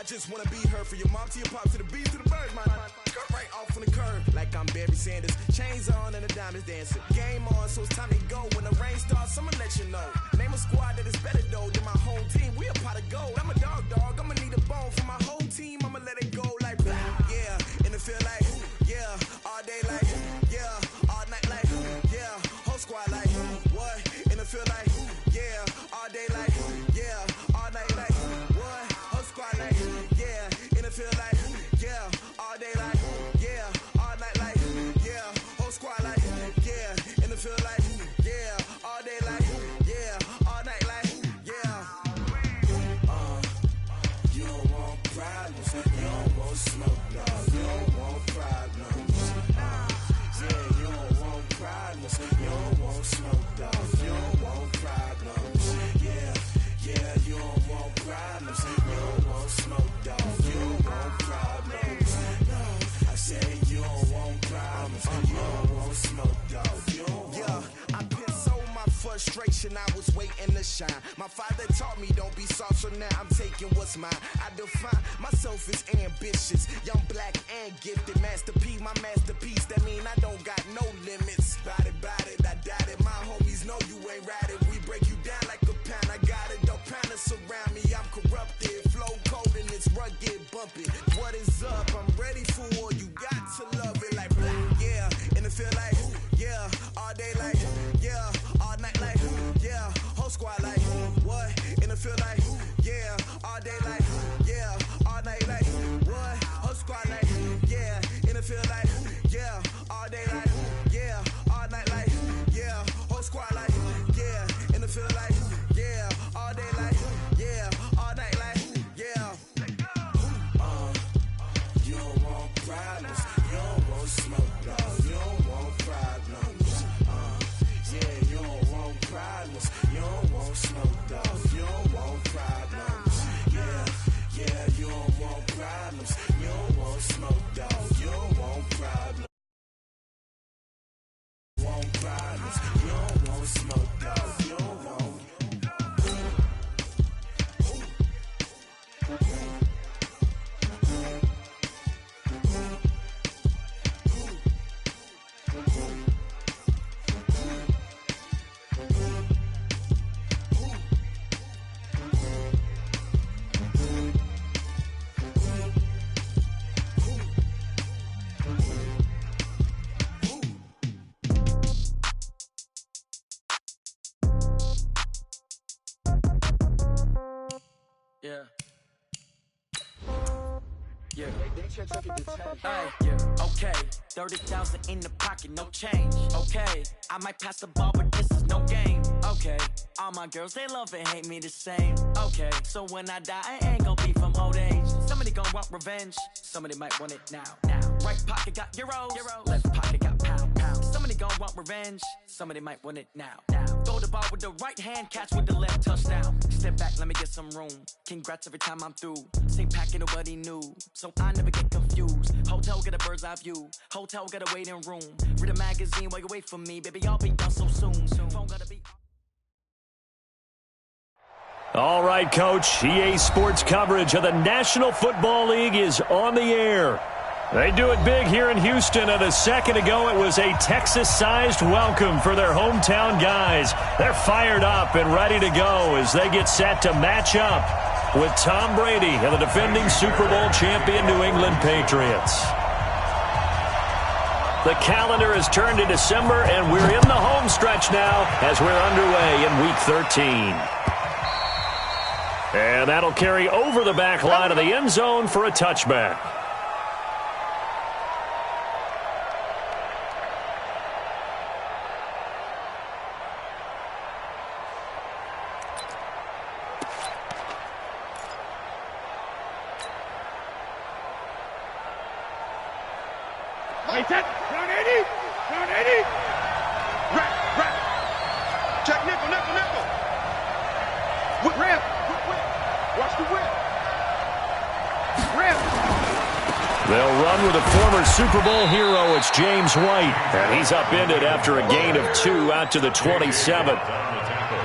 just wanna be her. For your mom to your pop to the beat to the birds, my cut right off on the curb. Like I'm Barry Sanders, chains on and the diamonds dancing. Game on, so it's time to go. When the rain starts, I'ma let you know. Name a squad that is better though than my home team. We a pot of gold. I'm a dog, I'ma need a bone for my whole team. I'ma let it go like blah, yeah. And it feel like, yeah. All day like, yeah. All night like, yeah. Whole squad like, what? And it feel like, yeah. All day like, yeah. All night like, what? Whole squad like, yeah. And it feel like, yeah. All day like, yeah. All night like, yeah. Whole squad like, yeah. And it feel like, yeah. All day like, yeah. All night like, yeah. You don't want problems. You don't want smoke, dog. You don't want problems. Yeah, you don't want problems. You don't want smoke, dog. You don't want problems. Yeah, you don't want problems. You don't want smoke, dog. You don't want problems. No, I said you don't want problems. You don't want smoke, dog. You don't want. Yeah, I've been so my frustration. I was waiting to shine. My father taught me don't be soft, so now I'm taking what's mine. I define myself as ambitious, young, black, and gifted. Master P, my masterpiece. That mean I don't got no limits. Bout it, I doubt it. My homies know you ain't ride it. We break you down like a pound. I got it, don't pound to surround me. I'm corrupted, flow cold and it's rugged, bumpy. What is up? I'm ready for war. You got to love it like blah, yeah. And it feel like, yeah. All day like, yeah. All night like, yeah. Whole squad like, what? And it feel like, yeah. All day like, yeah. All night like, what? Whole squad like, yeah. And it feel like, yeah. All day like, yeah. All night like, yeah. Whole squad like, yeah. And it feel like, yeah. All day like, yeah. All night like, yeah. You don't want problems. You don't want smoke, dog. You don't want problems. Yeah, you don't want problems. You don't want smoke, dog. You don't want problems. Yeah, you don't want problems. You don't want smoke, dog. You don't want problems. Want problems. You don't want smoke, dog. You don't want. Okay, 30,000 in the pocket, no change. Okay, I might pass the ball, but this is no game. Okay, all my girls, they love and hate me the same. Okay, so when I die, I ain't gonna be from old age. Somebody gonna want revenge, somebody might want it now. Right pocket got euros, left pocket got pounds. Somebody gonna want revenge, somebody might want it now. Throw the ball with the right hand, catch with the left, touchdown. Step back, let me get some room. Congrats every time I'm through. Same packet, nobody knew, so I never get confused. Hotel get a bird's eye view. Hotel get a waiting room. Read a magazine while you wait for me, baby. I'll be done so soon. Phone gotta be. All right, Coach. EA Sports coverage of the National Football League is on the air. They do it big here in Houston, and a second ago it was a Texas-sized welcome for their hometown guys. They're fired up and ready to go as they get set to match up with Tom Brady and the defending Super Bowl champion New England Patriots. The calendar has turned to December, and we're in the home stretch now as we're underway in Week 13. And that'll carry over the back line of the end zone for a touchback. They'll run with a former Super Bowl hero. It's James White. And he's upended after a gain of 2 out to the 27.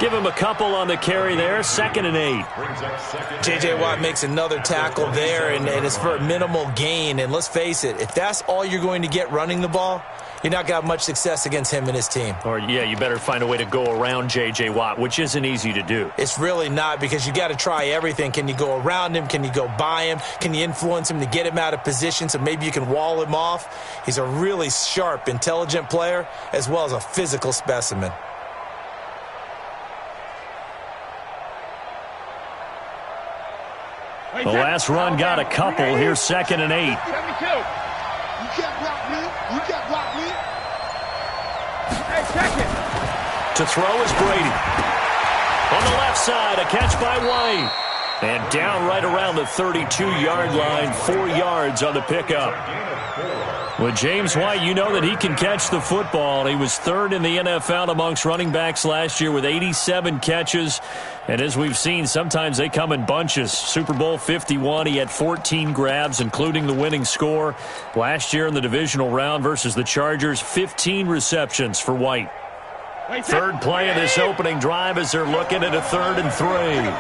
Give him a couple on the carry there, 2nd and 8. J.J. Watt makes another tackle there, and it's for a minimal gain. And let's face it, if that's all you're going to get running the ball, you're not going to have much success against him and his team. Or, yeah, you better find a way to go around J.J. Watt, which isn't easy to do. It's really not, because you got to try everything. Can you go around him? Can you go by him? Can you influence him to get him out of position so maybe you can wall him off? He's a really sharp, intelligent player as well as a physical specimen. The last run got a couple. Here's 2nd and 8. You can't block me. You can't block me. Hey, check it. To throw is Brady. On the left side, a catch by White. And down right around the 32-yard line, 4 yards on the pickup. With James White, you know that he can catch the football. He was 3rd in the NFL amongst running backs last year with 87 catches. And as we've seen, sometimes they come in bunches. Super Bowl 51, he had 14 grabs, including the winning score. Last year in the divisional round versus the Chargers, 15 receptions for White. 3rd play of this opening drive as they're looking at a 3rd and 3.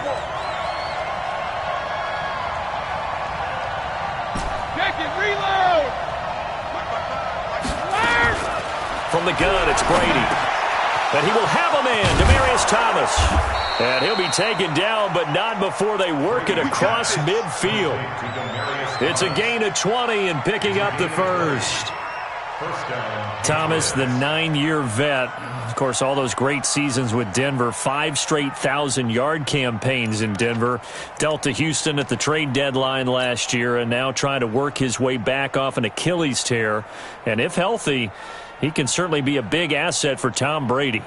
From the gun, it's Brady. And he will have a man, Demaryius Thomas. And he'll be taken down, but not before they work it across midfield. It's a gain of 20 and picking up the first. Thomas, the 9-year vet. Of course, all those great seasons with Denver. 5 straight 1,000-yard campaigns in Denver. Dealt to Houston at the trade deadline last year and now trying to work his way back off an Achilles tear. And if healthy, he can certainly be a big asset for Tom Brady.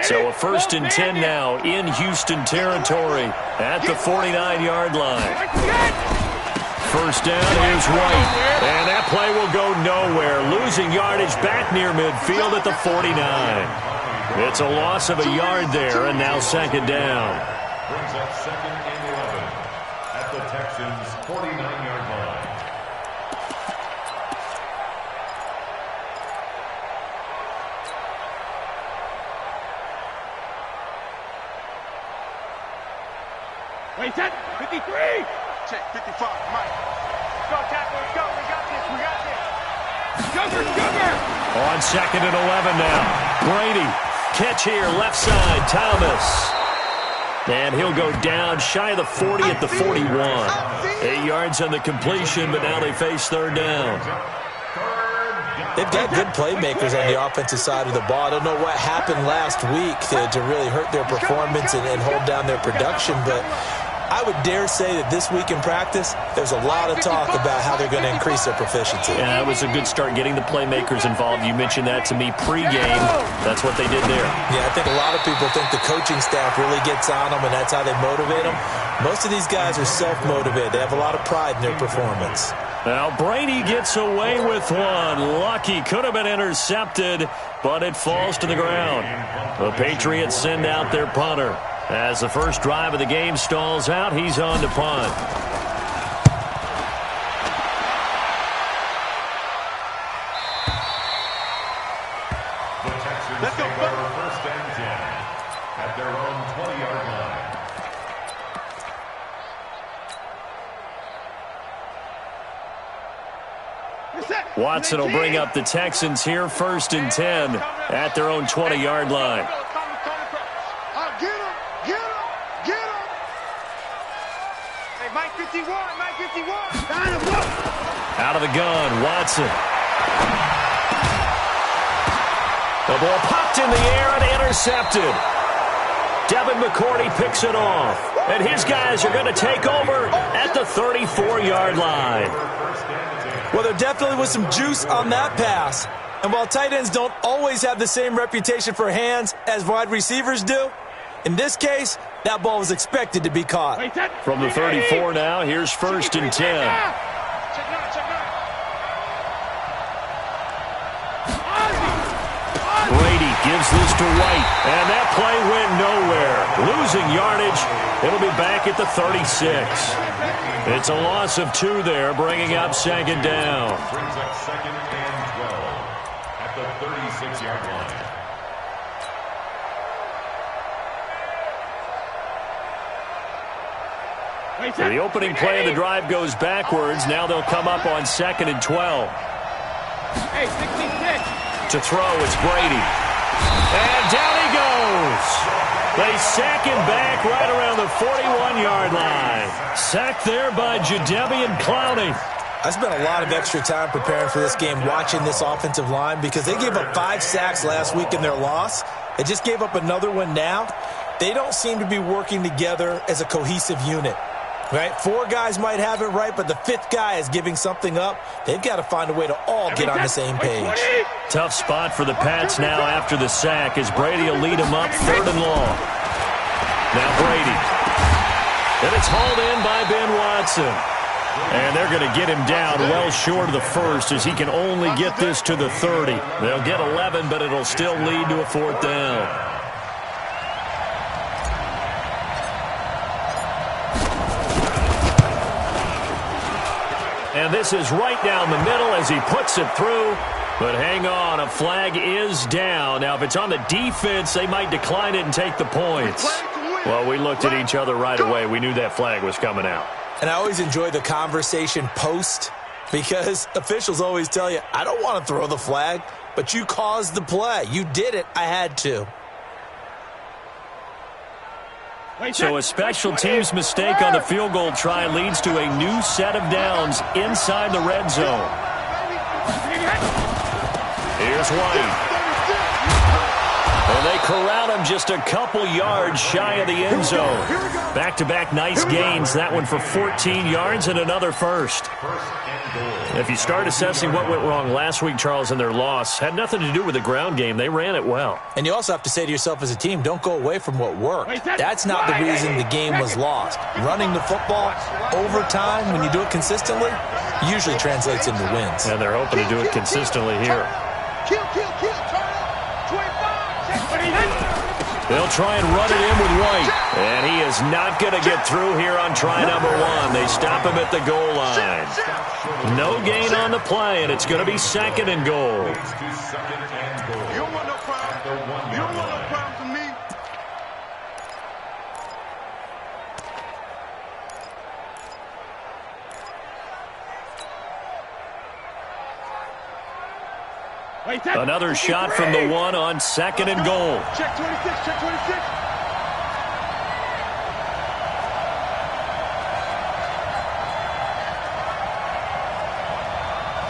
So a 1st and 10 now in Houston territory at the 49-yard line. 1st down, here's White. And that play will go nowhere. Losing yardage back near midfield at the 49. It's a loss of a yard there, and now 2nd down. Brings up 2nd and 11 at the Texans' 49-yard line. Wait, set. 53. Check, 55. Mike. Go, tackle. Let's go. We got this. We got this. Sugar. On 2nd and 11 now. Brady. Catch here. Left side. Thomas. And he'll go down shy of the 40 at the 41. 8 yards on the completion, but now they face 3rd down. They've got good playmakers on the offensive side of the ball. I don't know what happened last week to really hurt their performance and hold down their production, but I would dare say that this week in practice, there's a lot of talk about how they're going to increase their proficiency. Yeah, it was a good start getting the playmakers involved. You mentioned that to me pregame. That's what they did there. Yeah, I think a lot of people think the coaching staff really gets on them, and that's how they motivate them. Most of these guys are self-motivated. They have a lot of pride in their performance. Now Brady gets away with one. Lucky, could have been intercepted, but it falls to the ground. The Patriots send out their punter. As the first drive of the game stalls out, he's on to punt. The Texans take over 1st and 10 at their own 20-yard line. Watson will bring up the Texans here, 1st and 10 at their own 20-yard line. Out of the gun, Watson. The ball popped in the air and intercepted. Devin McCourty picks it off. And his guys are going to take over at the 34-yard line. Well, there definitely was some juice on that pass. And while tight ends don't always have the same reputation for hands as wide receivers do, in this case, that ball was expected to be caught. From the 34 now, here's 1st and 10. Brady gives this to White, and that play went nowhere. Losing yardage, it'll be back at the 36. It's a loss of 2 there, bringing up 2nd down. Brings up 2nd and 12 at the 36-yard line. So the opening play of the drive goes backwards. Now they'll come up on 2nd and 12. Hey, 66. To throw, it's Brady. And down he goes. They sack him back right around the 41-yard line. Sacked there by Jadeveon Clowney. I spent a lot of extra time preparing for this game, watching this offensive line, because they gave up 5 sacks last week in their loss. They just gave up another one now. They don't seem to be working together as a cohesive unit. Right? 4 guys might have it right, but the 5th guy is giving something up. They've got to find a way to all get on the same page. Tough spot for the Pats now after the sack as Brady will lead them up 3rd and long. Now Brady. And it's hauled in by Ben Watson. And they're going to get him down well short of the 1st as he can only get this to the 30. They'll get 11, but it'll still lead to a 4th down. And this is right down the middle as he puts it through. But hang on, a flag is down. Now, if it's on the defense, they might decline it and take the points. Well, we looked at each other right away. We knew that flag was coming out. And I always enjoy the conversation post because officials always tell you, I don't want to throw the flag, but you caused the play. You did it. I had to. So a special teams mistake on the field goal try leads to a new set of downs inside the red zone. Here's White. And they corral him just a couple yards shy of the end zone. Back-to-back nice gains. That one for 14 yards and another first. If you start assessing what went wrong last week, Charles, in their loss, had nothing to do with the ground game. They ran it well. And you also have to say to yourself as a team, don't go away from what worked. That's not the reason the game was lost. Running the football over time, when you do it consistently, usually translates into wins. And they're hoping to do it consistently here. They'll try and run it in with White. And he is not going to get through here on try number 1. They stop him at the goal line. No gain on the play, and it's going to be 2nd and goal. You don't want no problem. You don't want no problem from me. Another shot from the 1 on 2nd and goal. Check 26, check 26.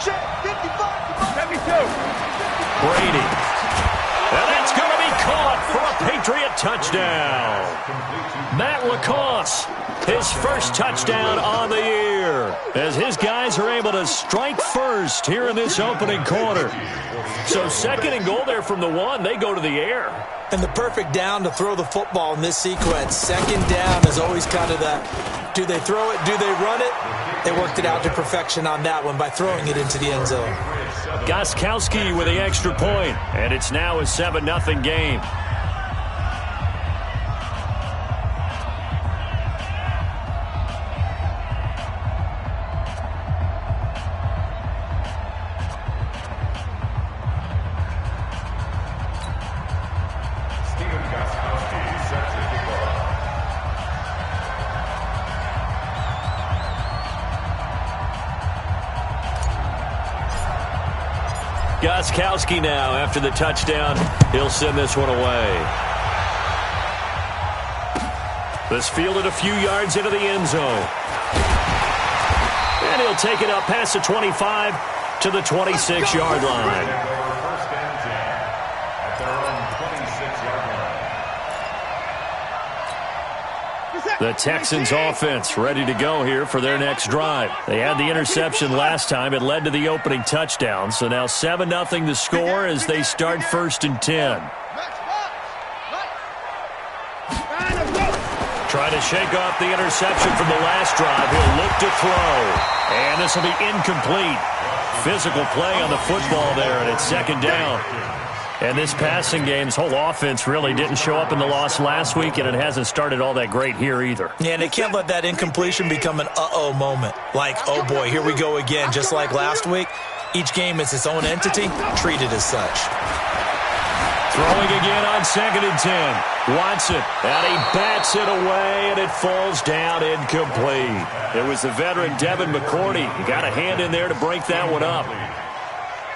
Check 55, 72. Brady. And that's going to be caught for a Patriot touchdown. Matt LaCosse, his first touchdown on the year, as his guys are able to strike first here in this opening quarter. So 2nd and goal there from the 1. They go to the air. And the perfect down to throw the football in this sequence. 2nd down is always kind of that, do they throw it, do they run it? They worked it out to perfection on that one by throwing it into the end zone. Gostkowski with the extra point, and it's now a 7-0 game. Gostkowski now, after the touchdown, he'll send this one away. This fielded a few yards into the end zone. And he'll take it up past the 25 to the 26-yard line. The Texans offense ready to go here for their next drive. They had the interception last time. It led to the opening touchdown. So now 7-0 the score as they start 1st and 10. Trying to shake off the interception from the last drive. He'll look to throw. And this will be incomplete. Physical play on the football there, and it's 2nd down. And this passing game's whole offense really didn't show up in the loss last week, and it hasn't started all that great here either. Yeah, and they can't let that incompletion become an uh-oh moment. Like, oh boy, here we go again. Just like last week, each game is its own entity, treated as such. Throwing again on 2nd and 10. Watson, and he bats it away, and it falls down incomplete. It was the veteran Devin McCourty. He got a hand in there to break that one up.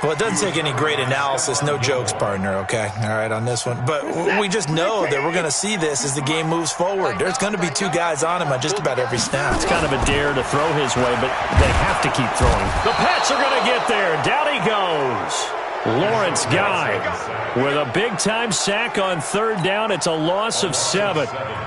Well, it doesn't take any great analysis. No jokes, partner, okay? All right, on this one. But we just know that we're going to see this as the game moves forward. There's going to be 2 guys on him on just about every snap. It's kind of a dare to throw his way, but they have to keep throwing. The Pats are going to get there. Down he goes. Lawrence Guy with a big-time sack on 3rd down. It's a loss of 7.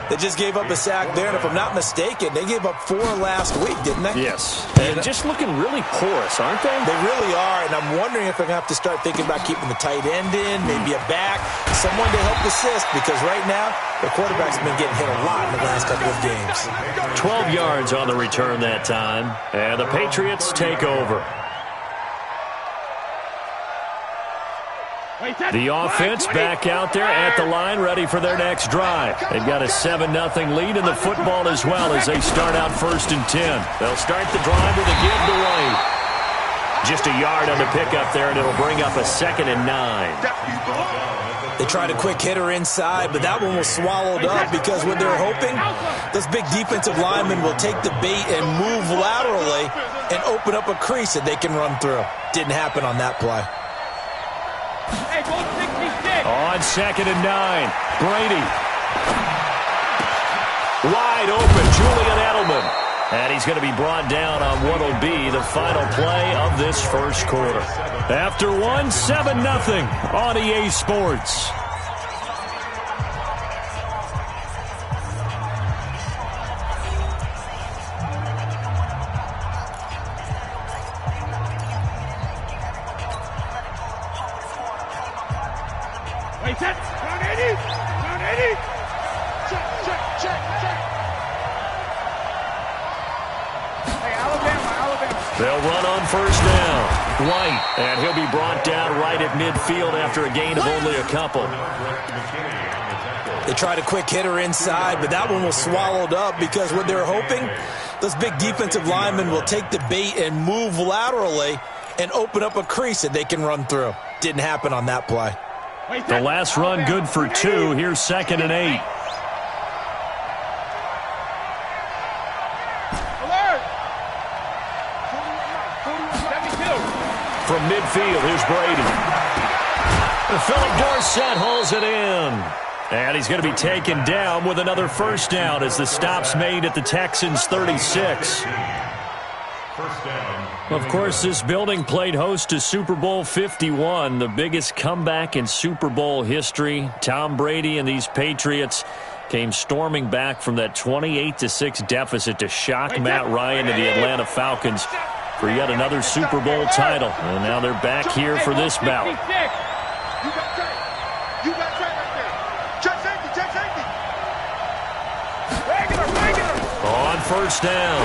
They just gave up a sack there, and if I'm not mistaken, they gave up 4 last week, didn't they? Yes. And just looking really porous, aren't they? They really are, and I'm wondering if they're going to have to start thinking about keeping the tight end in, maybe a back, someone to help assist, because right now, the quarterback's been getting hit a lot in the last couple of games. 12 yards on the return that time, and the Patriots take over. The offense back out there at the line, ready for their next drive. They've got a 7-0 lead in the football as well as they start out 1st and 10. They'll start the drive with a give to Wade. Just a yard on the pickup there, and it'll bring up a 2nd and 9. They tried a quick hitter inside, but that one was swallowed up because what they're hoping, those big defensive linemen will take the bait and move laterally and open up a crease that they can run through. Didn't happen on that play. On 2nd and 9, Brady. Wide open, Julian Edelman. And he's going to be brought down on what will be the final play of this first quarter. After one, 7-0 on EA Sports. Wait, set. Down 80. Down 80. Check. Hey, Alabama. They'll run on 1st down. White, and he'll be brought down right at midfield after a gain of only a couple. They tried a quick hitter inside, but that one was swallowed up because what they're hoping, those big defensive linemen will take the bait and move laterally and open up a crease that they can run through. Didn't happen on that play. The last run good for 2. Here's 2nd and 8. Alert! From midfield, here's Brady. Philip Dorsett hauls it in. And he's going to be taken down with another 1st down as the stop's made at the Texans' 36. Of course, this building played host to Super Bowl 51, the biggest comeback in Super Bowl history. Tom Brady and these Patriots came storming back from that 28-6 deficit to shock Matt Ryan and the Atlanta Falcons for yet another Super Bowl title. And now they're back here for this bout. You got tight right there. Check safety. Regular. On 1st down,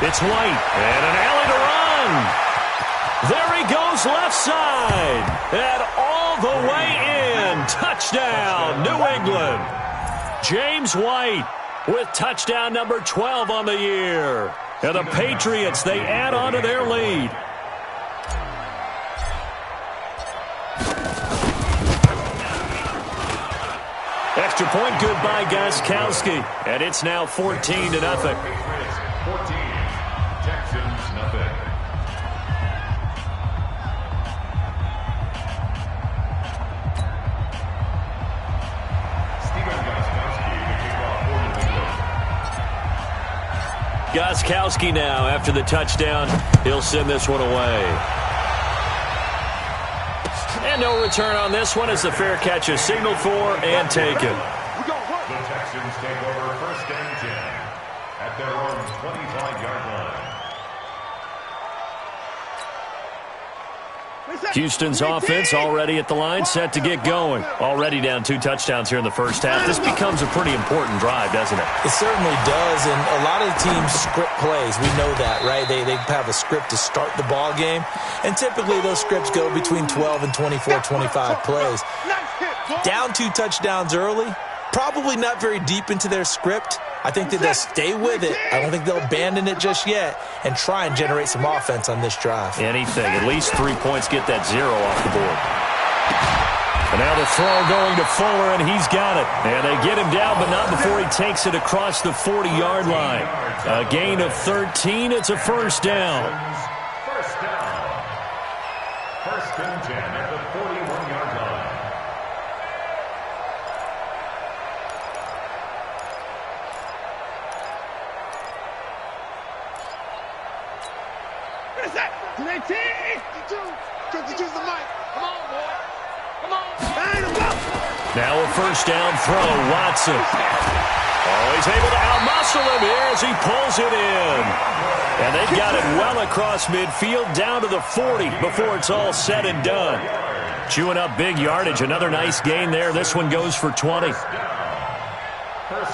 it's White, and an alley to run. There he goes left side, and all the way in. Touchdown, New England. James White with touchdown number 12 on the year. And the Patriots, they add on to their lead. Extra point good by Gostkowski, and it's now 14-0. 14, Texans nothing. Gostkowski now, after the touchdown, he'll send this one away. And no return on this one as the fair catch is signaled for and taken. The Texans take over 1st and 10 at their own 25-yard line. Houston's offense already at the line, set to get going. Already down 2 touchdowns here in the first half. This becomes a pretty important drive, doesn't it? It certainly does, and a lot of the teams script plays. We know that, right? They have a script to start the ball game, and typically those scripts go between 12 and 24, 25 plays. Down 2 touchdowns early, probably not very deep into their script. I think that they'll stay with it. I don't think they'll abandon it just yet and try and generate some offense on this drive. Anything. At least 3 points, get that 0 off the board. And now the throw going to Fuller, and he's got it. And they get him down, but not before he takes it across the 40-yard line. A gain of 13. It's a first down. First down. First and 10 at the 41-yard line. What is that? 22 the mic. Come on, boy. Come on. Now a first down throw, Watson. Oh, he's able to outmuscle him here as he pulls it in. And they've got it well across midfield, down to the 40 before it's all said and done. Chewing up big yardage, another nice gain there. This one goes for 20. First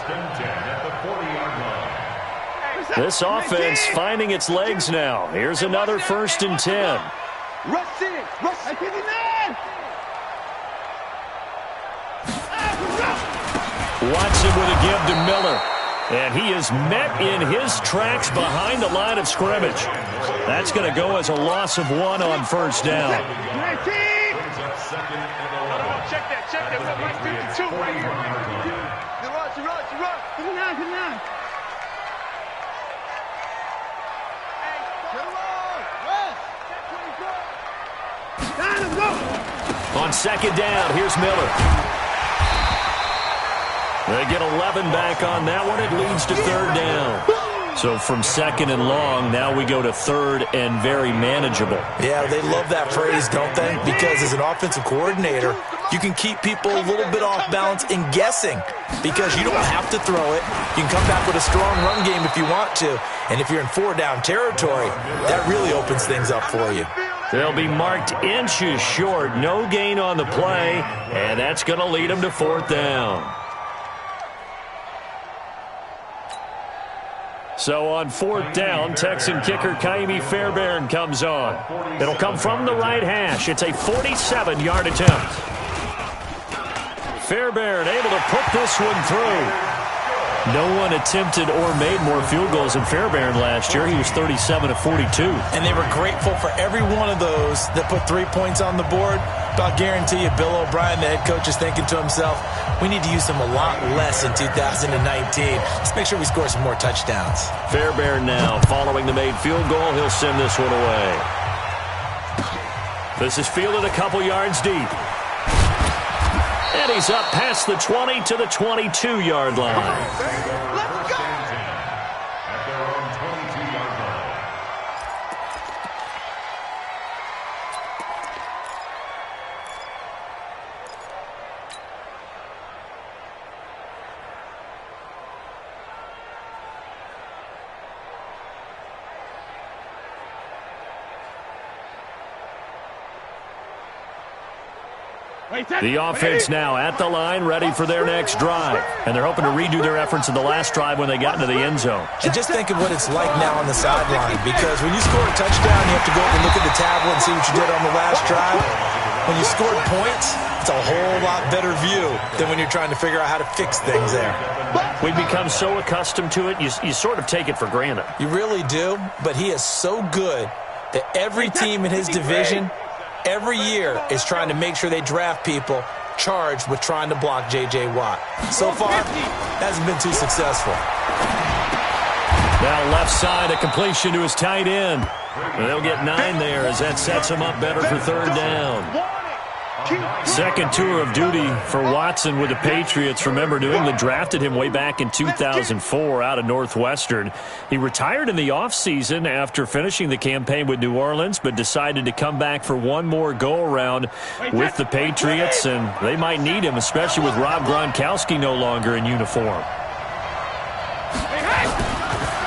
and 10 at the 40-yard line. This offense finding its legs now. Here's another first and 10. Rush in. Rush. 59. Watson with a give to Miller. And he is met in his tracks behind the line of scrimmage. That's going to go as a loss of 1 on first down. Check that. We got like 52 right here. You rush. 59. On second down, here's Miller. They get 11 back on that one. It leads to third down. So from second and long, now we go to third and very manageable. Yeah, they love that phrase, don't they? Because as an offensive coordinator, you can keep people a little bit off balance and guessing because you don't have to throw it. You can come back with a strong run game if you want to. And if you're in 4-down territory, that really opens things up for you. They'll be marked inches short. No gain on the play, and that's going to lead them to fourth down. So on fourth down, Texan kicker Kaimi Fairbairn comes on. It'll come from the right hash. It's a 47-yard attempt. Fairbairn able to put this one through. No one attempted or made more field goals than Fairbairn last year. He was 37 of 42. And they were grateful for every one of those that put 3 points on the board. But I'll guarantee you, Bill O'Brien, the head coach, is thinking to himself, we need to use them a lot less in 2019. Let's make sure we score some more touchdowns. Fairbairn now following the made field goal. He'll send this one away. This is fielded a couple yards deep. And he's up past the 20 to the 22-yard line. Let's go. At their own 22-yard line. The offense now at the line, ready for their next drive. And they're hoping to redo their efforts in the last drive when they got into the end zone. And just think of what it's like now on the sideline, because when you score a touchdown, you have to go up and look at the tablet and see what you did on the last drive. When you scored points, it's a whole lot better view than when you're trying to figure out how to fix things there. We've become so accustomed to it, you sort of take it for granted. You really do, but he is so good that every team in his division every year is trying to make sure they draft people charged with trying to block J.J. Watt. So far, hasn't been too successful. Now left side, a completion to his tight end. And they'll get 9 there as that sets him up better for third down. Second tour of duty for Watson with the Patriots. Remember, New England drafted him way back in 2004 out of Northwestern. He retired in the offseason after finishing the campaign with New Orleans, but decided to come back for one more go-around with the Patriots, and they might need him, especially with Rob Gronkowski no longer in uniform.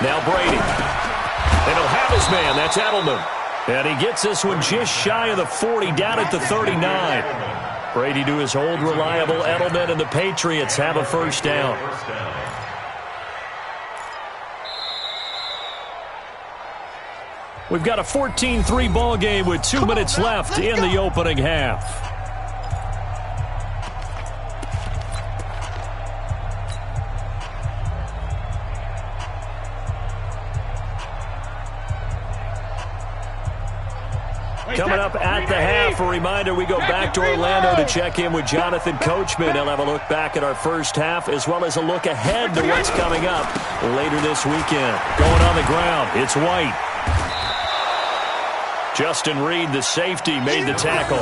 Now Brady. And he'll have his man. That's Edelman. And he gets this one just shy of the 40, down at the 39. Brady to his old reliable Edelman, and the Patriots have a first down. We've got a 14-3 ball game with 2 minutes left in the opening half. Coming up at the half, a reminder, we go back to Orlando to check in with Jonathan Coachman. He'll have a look back at our first half as well as a look ahead to what's coming up later this weekend. Going on the ground, it's White. Justin Reed, the safety, made the tackle.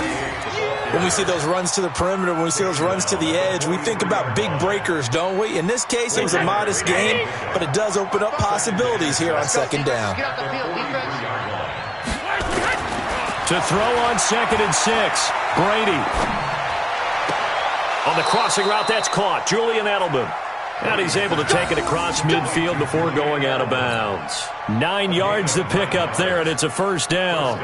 When we see those runs to the perimeter, when we see those runs to the edge, we think about big breakers, don't we? In this case, it was a modest game, but it does open up possibilities here on second down. To throw on 2nd and 6, Brady. On the crossing route, that's caught. Julian Edelman. And he's able to take it across midfield before going out of bounds. 9 yards to pick up there, and it's a first down.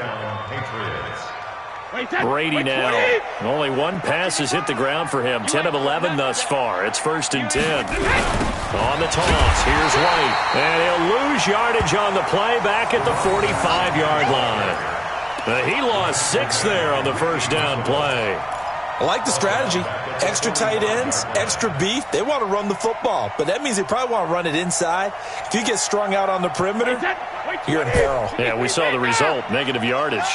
Brady now. Only one pass has hit the ground for him. 10 of 11 thus far. It's 1st and 10. On the toss, here's White. And he'll lose yardage on the play back at the 45-yard line. He lost 6 there on the first down play. I like the strategy. Extra tight ends, extra beef. They want to run the football, but that means they probably want to run it inside. If you get strung out on the perimeter, you're in peril. Yeah, we saw the result, negative yardage.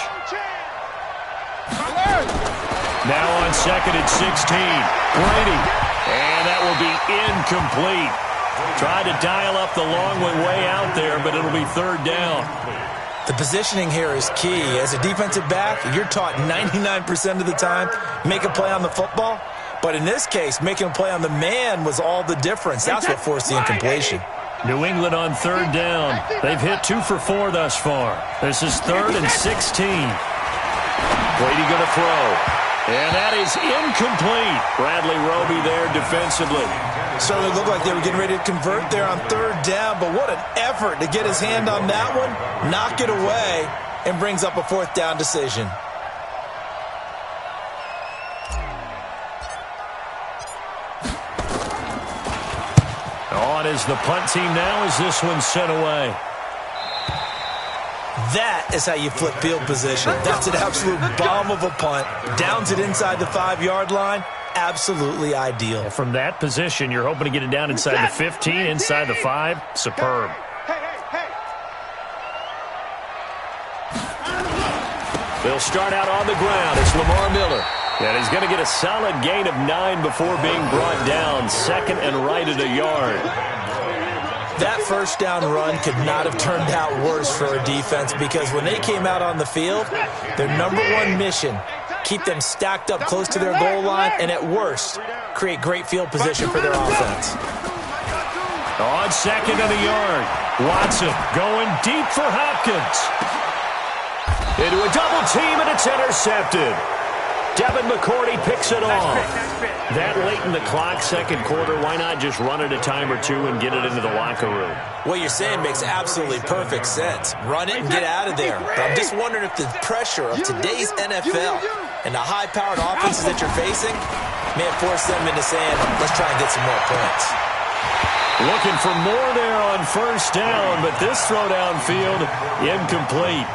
Now on 2nd and 16, Brady. And that will be incomplete. Tried to dial up the long one way out there, but it'll be 3rd down. The positioning here is key. As a defensive back, you're taught 99% of the time, make a play on the football. But in this case, making a play on the man was all the difference. That's what forced the incompletion. New England on 3rd down. They've hit 2 for 4 thus far. This is 3rd and 16. Brady going to throw. And that is incomplete. Bradley Roby there defensively. Certainly looked like they were getting ready to convert there on 3rd down, but what an effort to get his hand on that one, knock it away, and brings up a 4th down decision. On is the punt team now as this one's sent away. That is how you flip field position. That's an absolute bomb of a punt. Downs it inside the 5-yard line. Absolutely ideal. Well, from that position, you're hoping to get it down inside the 15, inside the 5. Superb. They'll start out on the ground. It's Lamar Miller. And he's going to get a solid gain of 9 before being brought down. 2nd and right at a yard. That first down run could not have turned out worse for a defense because when they came out on the field, their #1 mission, keep them stacked up close to their goal line, and at worst, create great field position for their offense. On 2nd and a yard, Watson going deep for Hopkins. Into a double team, and it's intercepted. Devin McCourty picks it off. That late in the clock, 2nd quarter, why not just run it a time or 2 and get it into the locker room? What you're saying makes absolutely perfect sense. Run it and get out of there. But I'm just wondering if the pressure of today's NFL and the high-powered offenses that you're facing may have forced them into saying, let's try and get some more points. Looking for more there on 1st down, but this throw downfield, incomplete.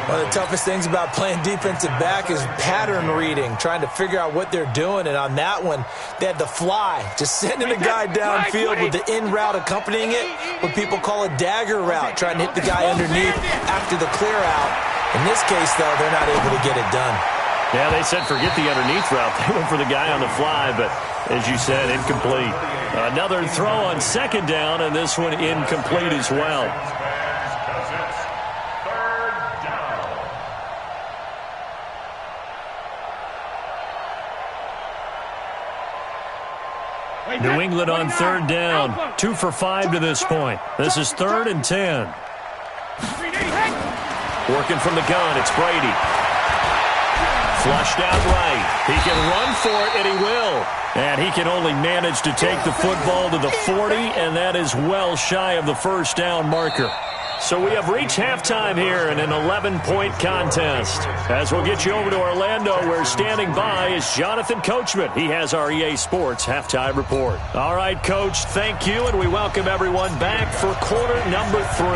One of the toughest things about playing defensive back is pattern reading, trying to figure out what they're doing. And on that one, they had the fly, just sending a guy downfield with the in route accompanying it, what people call a dagger route, trying to hit the guy underneath after the clear out. In this case, though, they're not able to get it done. Yeah, they said forget the underneath route. They went for the guy on the fly, but as you said, incomplete. Another throw on 2nd down, and this one incomplete as well. New England on 3rd down. 2 for 5 to this point. This is 3rd and 10. Working from the gun, it's Brady. Flushed out right. He can run for it, and he will. And he can only manage to take the football to the 40, and that is well shy of the 1st down marker. So we have reached halftime here in an 11-point contest. As we'll get you over to Orlando, where standing by is Jonathan Coachman. He has our EA Sports halftime report. All right, Coach, thank you, and we welcome everyone back for quarter number 3.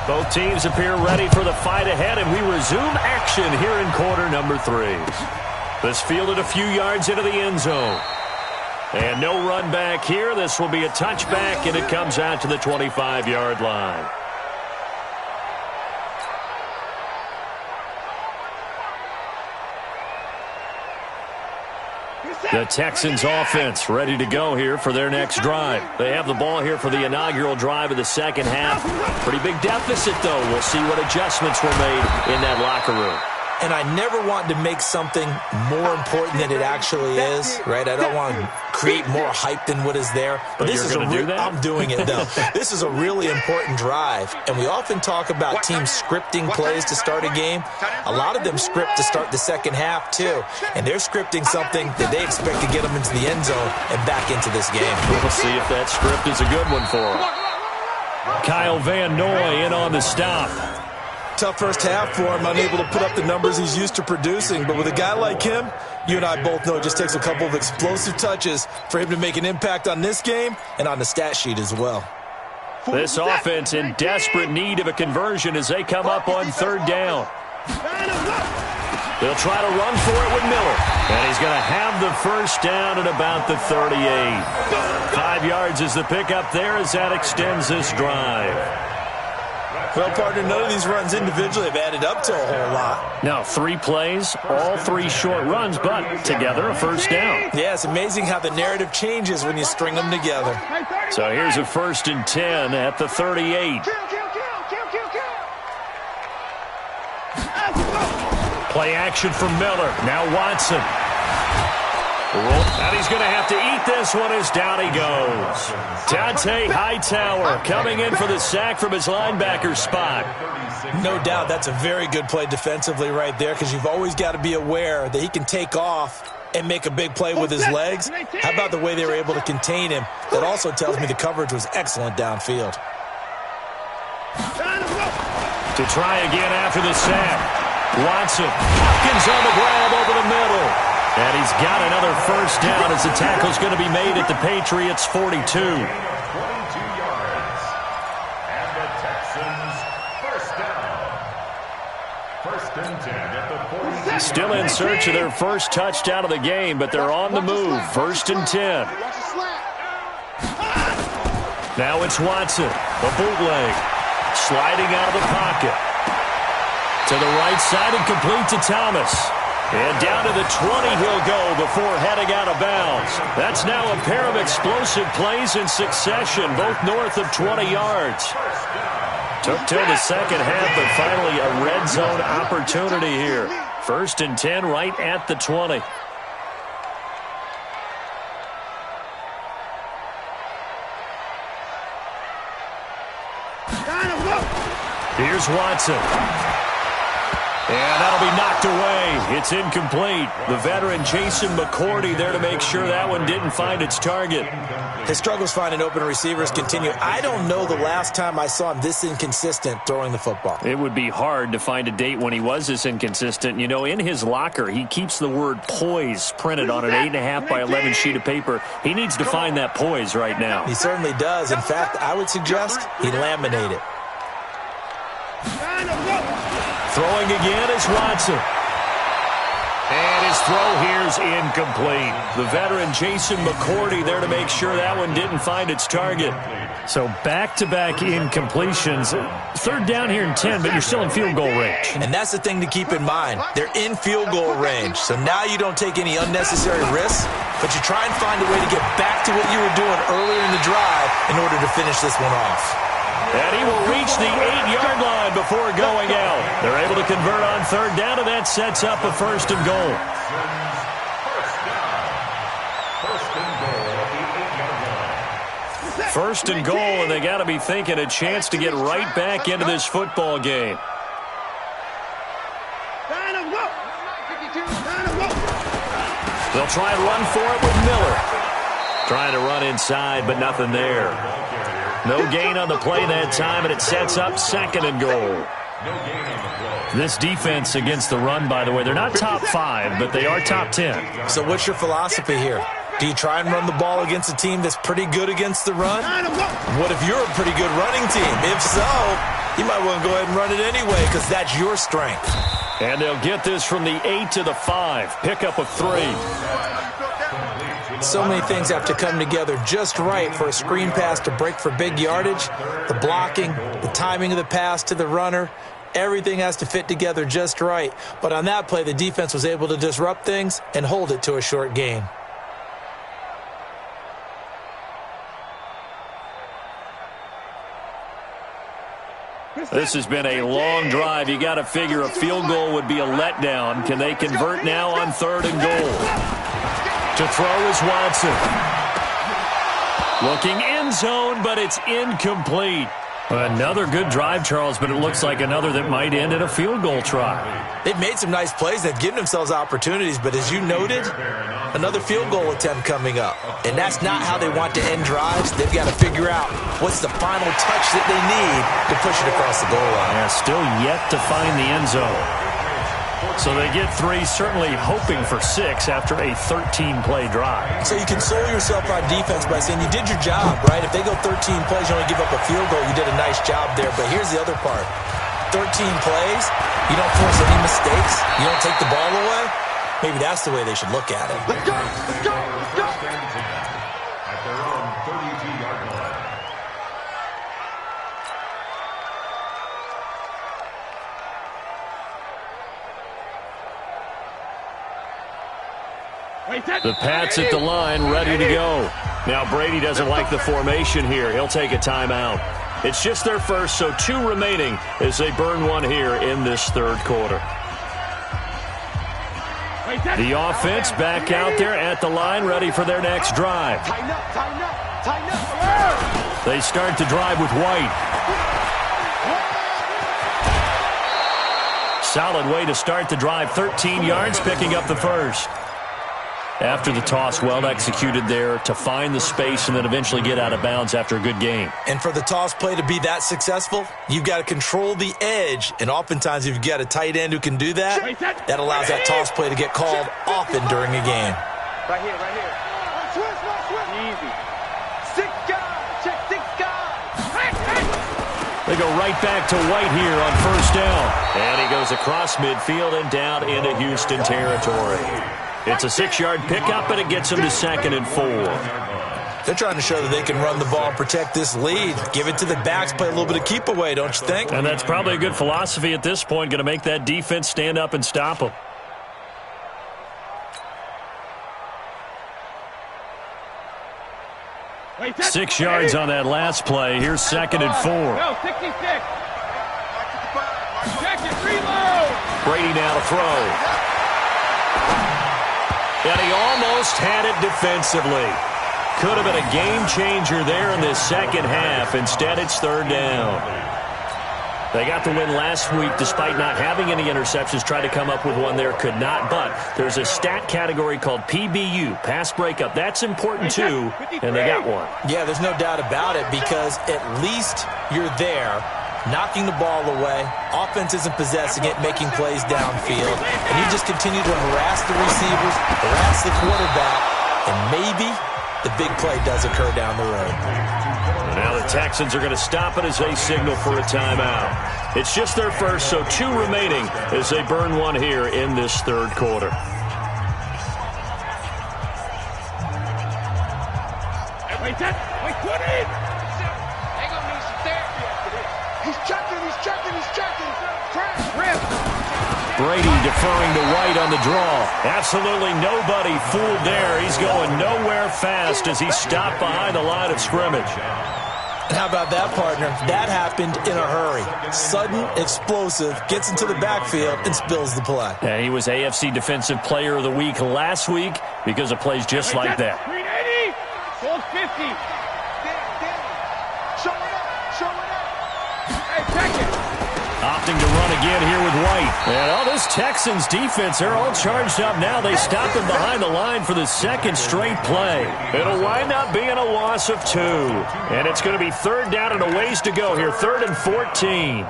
Both teams appear ready for the fight ahead, and we resume action here in quarter number 3. This fielded a few yards into the end zone. And no run back here. This will be a touchback, and it comes out to the 25-yard line. The Texans offense ready to go here for their next drive. They have the ball here for the inaugural drive of the second half. Pretty big deficit, though. We'll see what adjustments were made in that locker room. And I never want to make something more important than it actually is, right? I don't want to create more hype than what is there. But this is I'm doing it, though. This is a really important drive. And we often talk about teams scripting plays to start a game. A lot of them script to start the second half, too. And they're scripting something that they expect to get them into the end zone and back into this game. We'll see if that script is a good one for them. Kyle Van Noy in on the stop. Tough first half for him, unable to put up the numbers he's used to producing. But with a guy like him, you and I both know it just takes a couple of explosive touches for him to make an impact on this game and on the stat sheet as well. This offense in desperate need of a conversion as they come up on third down. They'll try to run for it with Miller. And he's going to have the first down at about the 38. 5 yards is the pickup there as that extends this drive. Well, partner, none of these runs individually have added up to a whole lot. Now, 3 plays, all 3 short runs, but together a first down. Yeah, it's amazing how the narrative changes when you string them together. So here's a 1st and 10 at the 38. Play action from Miller. Now Watson. And he's going to have to eat this one as down he goes. Dante Hightower coming in for the sack from his linebacker spot. No doubt that's a very good play defensively right there because you've always got to be aware that he can take off and make a big play with his legs. How about the way they were able to contain him? That also tells me the coverage was excellent downfield. To try again after the sack. Watson. Hopkins on the grab over the middle. And he's got another first down as the tackle's going to be made at the Patriots' 42. 22 yards. And the Texans first down. 1st and 10 at the 40. Still in search of their first touchdown of the game, but they're on the move. 1st and 10. Now it's Watson. The bootleg. Sliding out of the pocket. To the right side and complete to Thomas. And down to the 20 he'll go before heading out of bounds. That's now a pair of explosive plays in succession, both north of 20 yards. Took till the second half, but finally a red zone opportunity here. 1st and 10 right at the 20. Here's Watson. And that'll be knocked away. It's incomplete. The veteran Jason McCourty there to make sure that one didn't find its target. His struggles finding open receivers continue. I don't know the last time I saw him this inconsistent throwing the football. It would be hard to find a date when he was this inconsistent. You know, in his locker, he keeps the word poise printed on an 8.5 by 11 sheet of paper. He needs to find that poise right now. He certainly does. In fact, I would suggest he laminate it. Throwing again is Watson. And his throw here's incomplete. The veteran Jason McCourty there to make sure that one didn't find its target. So back-to-back incompletions. 3rd down here in 10, but you're still in field goal range. And that's the thing to keep in mind. They're in field goal range. So now you don't take any unnecessary risks, but you try and find a way to get back to what you were doing earlier in the drive in order to finish this one off. And he will reach the 8-yard line before going out. They're able to convert on 3rd down, and that sets up a 1st and goal. First and goal, and they got to be thinking a chance to get right back into this football game. They'll try and run for it with Miller. Trying to run inside, but nothing there. No gain on the play that time, and it sets up 2nd and goal. This defense against the run, by the way, they're not top 5, but they are top 10. So what's your philosophy here? Do you try and run the ball against a team that's pretty good against the run? What if you're a pretty good running team? If so, you might want to go ahead and run it anyway because that's your strength. And they'll get this from the 8 to the 5. Pickup of 3. So many things have to come together just right for a screen pass to break for big yardage. The blocking, the timing of the pass to the runner, Everything has to fit together just right. But on that play, the defense was able to disrupt things and hold it to a short gain. This has been a long drive. You got to figure a field goal would be a letdown. Can they convert now on 3rd and goal? To throw is Watson. Looking end zone, but it's incomplete. Another good drive, Charles, but it looks like another that might end in a field goal try. They've made some nice plays. They've given themselves opportunities, but as you noted, another field goal attempt coming up. And that's not how they want to end drives. They've got to figure out what's the final touch that they need to push it across the goal line. Yeah, still yet to find the end zone. So they get 3, certainly hoping for 6 after a 13-play drive. So you console yourself on defense by saying you did your job, right? If they go 13 plays, you only give up a field goal, you did a nice job there. But here's the other part. 13 plays, you don't force any mistakes, you don't take the ball away. Maybe that's the way they should look at it. Let's go! Let's go! Let's go! At their own 32-yard line. The Pats at the line, ready to go. Now Brady doesn't like the formation here. He'll take a timeout. It's just their first, so 2 remaining as they burn one here in this 3rd quarter. The offense back out there at the line, ready for their next drive. They start to drive with White. Solid way to start the drive. 13 yards, picking up the first. After the toss, well executed there to find the space and then eventually get out of bounds after a good game. And for the toss play to be that successful, you've got to control the edge. And oftentimes, if you've got a tight end who can do that, that allows that toss play to get called often during a game. Right here, right here. Easy. 6 guys. Check 6 guys. They go right back to White here on 1st down. And he goes across midfield and down into Houston territory. It's a 6-yard pickup, and it gets them to 2nd and 4. They're trying to show that they can run the ball and protect this lead. Give it to the backs, play a little bit of keep away, don't you think? And that's probably a good philosophy at this point, going to make that defense stand up and stop them. Wait, 6 yards on that last play. Here's 2nd and 4. No, 66. Check it, reload. Brady now to throw. And he almost had it defensively. Could have been a game changer there in this 2nd half. Instead, it's 3rd down. They got the win last week despite not having any interceptions. Tried to come up with one there, could not. But there's a stat category called PBU, pass breakup. That's important too, and they got one. Yeah, there's no doubt about it because at least you're there, knocking the ball away. Offense isn't possessing it, making plays downfield. And you just continue to harass the receivers, harass the quarterback, and maybe the big play does occur down the road. Now the Texans are going to stop it as they signal for a timeout. It's just their first, so 2 remaining as they burn one here in this 3rd quarter. Wait, 20. They're going to need some therapy after this. He's checking. Brady deferring to White on the draw. Absolutely nobody fooled there. He's going nowhere fast as he's stopped behind the line of scrimmage. And how about that, partner? That happened in a hurry. Sudden, explosive, gets into the backfield, and spills the play. And he was AFC Defensive Player of the Week last week because of plays just like that. 380. Full 50. Show it up. Hey, check it. Opting to run again here with White. And all this Texans defense, they're all charged up now. They stop him behind the line for the 2nd straight play. It'll wind up being a loss of 2. And it's going to be 3rd down and a ways to go here. 3rd and 14.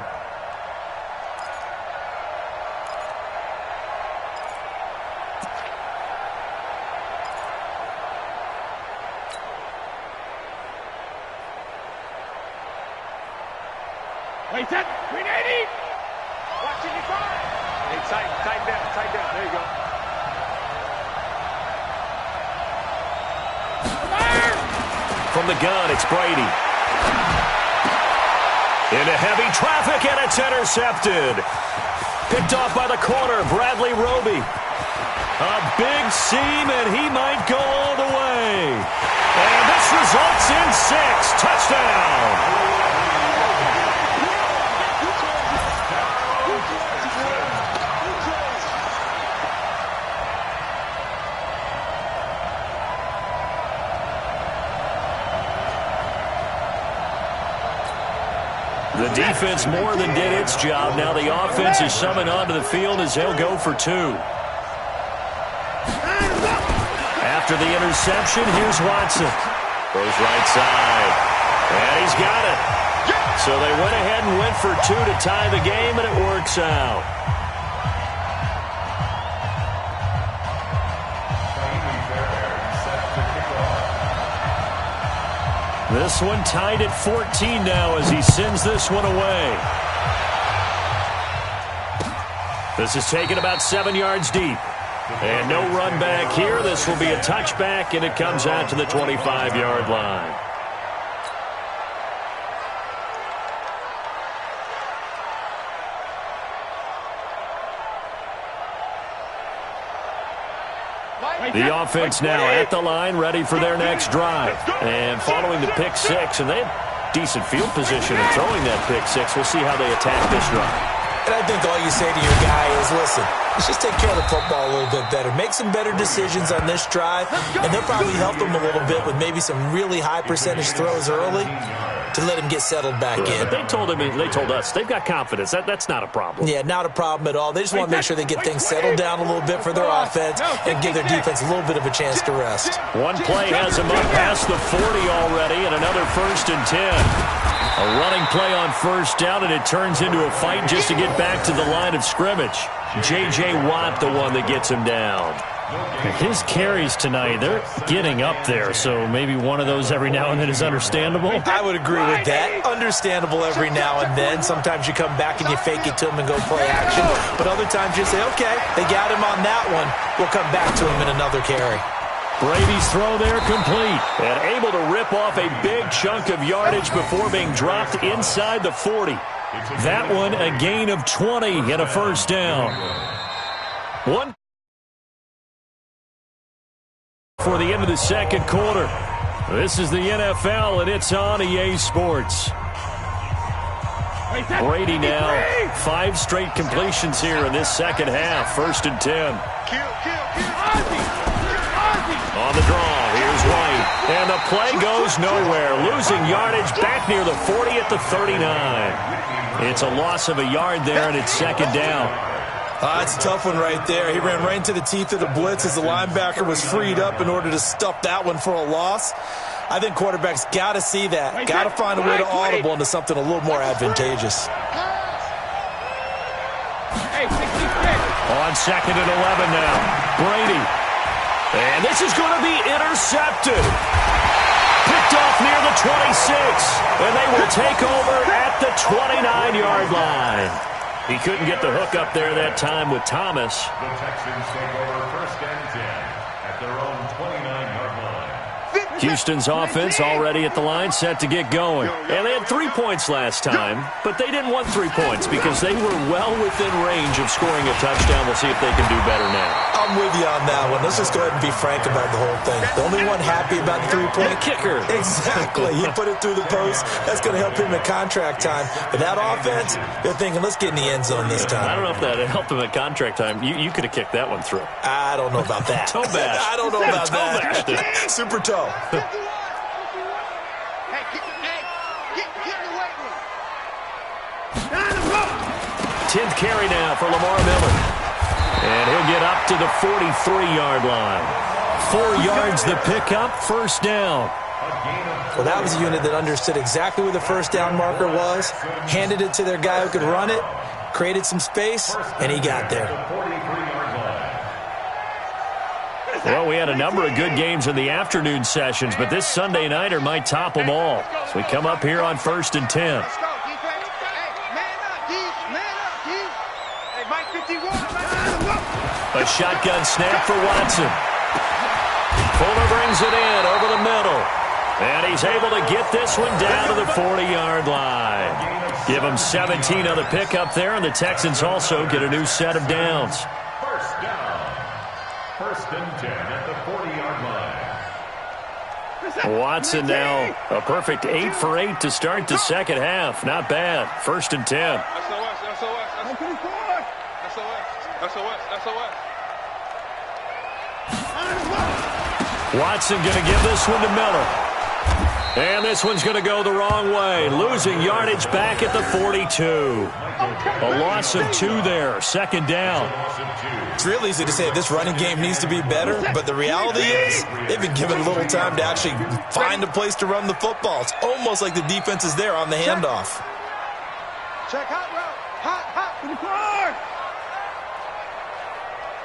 Wait, 380. Watching you fire. Hey, tighten down. There you go. From the gun, it's Brady. Into heavy traffic, and it's intercepted. Picked off by the corner, Bradley Roby. A big seam, and he might go all the way. And this results in 6. Touchdown. The defense more than did its job. Now the offense is summoned onto the field as they'll go for 2. After the interception, here's Watson. Goes right side. And he's got it. So they went ahead and went for 2 to tie the game, and it works out. This one tied at 14 now as he sends this one away. This is taken about 7 yards deep. And no run back here. This will be a touchback, and it comes out to the 25-yard line. The offense now at the line, ready for their next drive. And following the pick 6, and they have decent field position in throwing that pick 6. We'll see how they attack this drive. And I think all you say to your guy is, listen, let's just take care of the football a little bit better. Make some better decisions on this drive, and they'll probably help him a little bit with maybe some really high percentage throws early to let him get settled back in. But they told us, they've got confidence. That's not a problem. Yeah, not a problem at all. They just want to make sure they get things settled down a little bit for their offense and give their defense a little bit of a chance to rest. One play has them up past the 40 already, and another 1st and 10. A running play on 1st down, and it turns into a fight just to get back to the line of scrimmage. J.J. Watt, the one that gets him down. His carries tonight, they're getting up there, so maybe one of those every now and then is understandable. I would agree with that. Understandable every now and then. Sometimes you come back and you fake it to him and go play action. But other times you say, okay, they got him on that one. We'll come back to him in another carry. Brady's throw there complete. And able to rip off a big chunk of yardage before being dropped inside the 40. That one a gain of 20 and a 1st down. One for the end of the 2nd quarter. This is the NFL, and it's on EA Sports. Brady now, 5 straight completions here in this 2nd half. 1st and 10. On the draw, here's White. And the play goes nowhere. Losing yardage back near the 40 at the 39. It's a loss of a yard there, and it's 2nd down. It's a tough one right there. He ran right into the teeth of the blitz as the linebacker was freed up in order to stuff that one for a loss. I think quarterbacks got to see that. Got to find a way to audible into something a little more advantageous. On 2nd and 11 now. Brady. And this is going to be intercepted. Picked off near the 26. And they will take over at the 29-yard line. He couldn't get the hook up there that time with Thomas. The Texans take over 1st and 10 at their own 29-yard line. Houston's offense already at the line, set to get going. And they had 3 points last time, but they didn't want 3 points because they were well within range of scoring a touchdown. We'll see if they can do better now. I'm with you on that one. Let's just go ahead and be frank about the whole thing. The only one happy about the 3-point kicker. Exactly. He put it through the post. That's going to help him at contract time. But that offense, they're thinking, let's get in the end zone this time. I don't know if that helped him at contract time. You could have kicked that one through. I don't know about that. Toe bash. I don't know about that. Super toe. Hey, get in the weight room. 10th carry now for Lamar Miller. And he'll get up to the 43-yard line. 4 yards the pickup, 1st down. Well, that was a unit that understood exactly where the 1st down marker was, handed it to their guy who could run it, created some space, and he got there. Well, we had a number of good games in the afternoon sessions, but this Sunday nighter might top them all. So we come up here on 1st and 10. Let's go, defense. Hey, man up, D. Man up, D. Hey, Mike 51. A shotgun snap for Watson. Fuller brings it in over the middle. And he's able to get this one down to the 40-yard line. Give them 17 on the pickup there, and the Texans also get a new set of downs. First down. First and 10 at the 40-yard line. Watson now a perfect 8 for 8 to start the second half. Not bad. First and 10. Watson going to give this one to Miller. And this one's going to go the wrong way. Losing yardage back at the 42. A loss of 2 there. Second down. It's real easy to say this running game needs to be better, but the reality is they've been given a little time to actually find a place to run the football. It's almost like the defense is there on the handoff. Check hot route. Hot to the guard.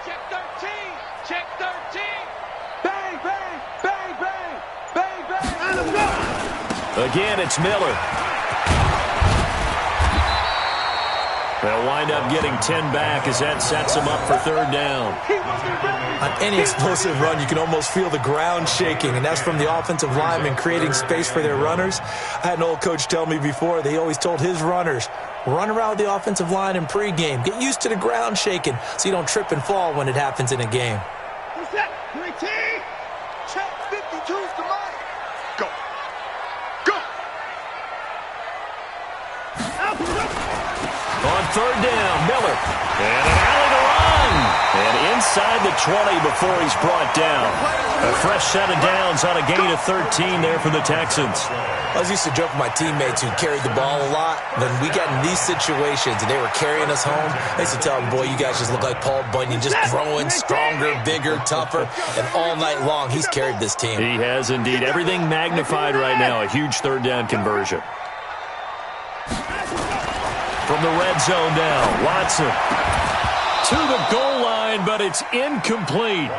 Check 13. Check 13. Bang, bang, bang, bang, bang, bang. And let's go. Again, it's Miller. They'll wind up getting 10 back as that sets them up for third down. On any explosive run, you can almost feel the ground shaking, and that's from the offensive linemen creating space for their runners. I had an old coach tell me before, they always told his runners, run around the offensive line in pregame. Get used to the ground shaking so you don't trip and fall when it happens in a game. What's that? 19. Check 52's the mic. Go. Go. On third down, Miller. And an alley to run. And inside the 20 before he's brought down. A fresh set of downs on a gain of 13 there for the Texans. I used to joke with my teammates who carried the ball a lot. When we got in these situations and they were carrying us home, I used to tell them, boy, you guys just look like Paul Bunyan, just growing stronger, bigger, tougher. And all night long, he's carried this team. He has indeed. Everything magnified right now. A huge third down conversion. From the red zone now, Watson to the goal line, but it's incomplete.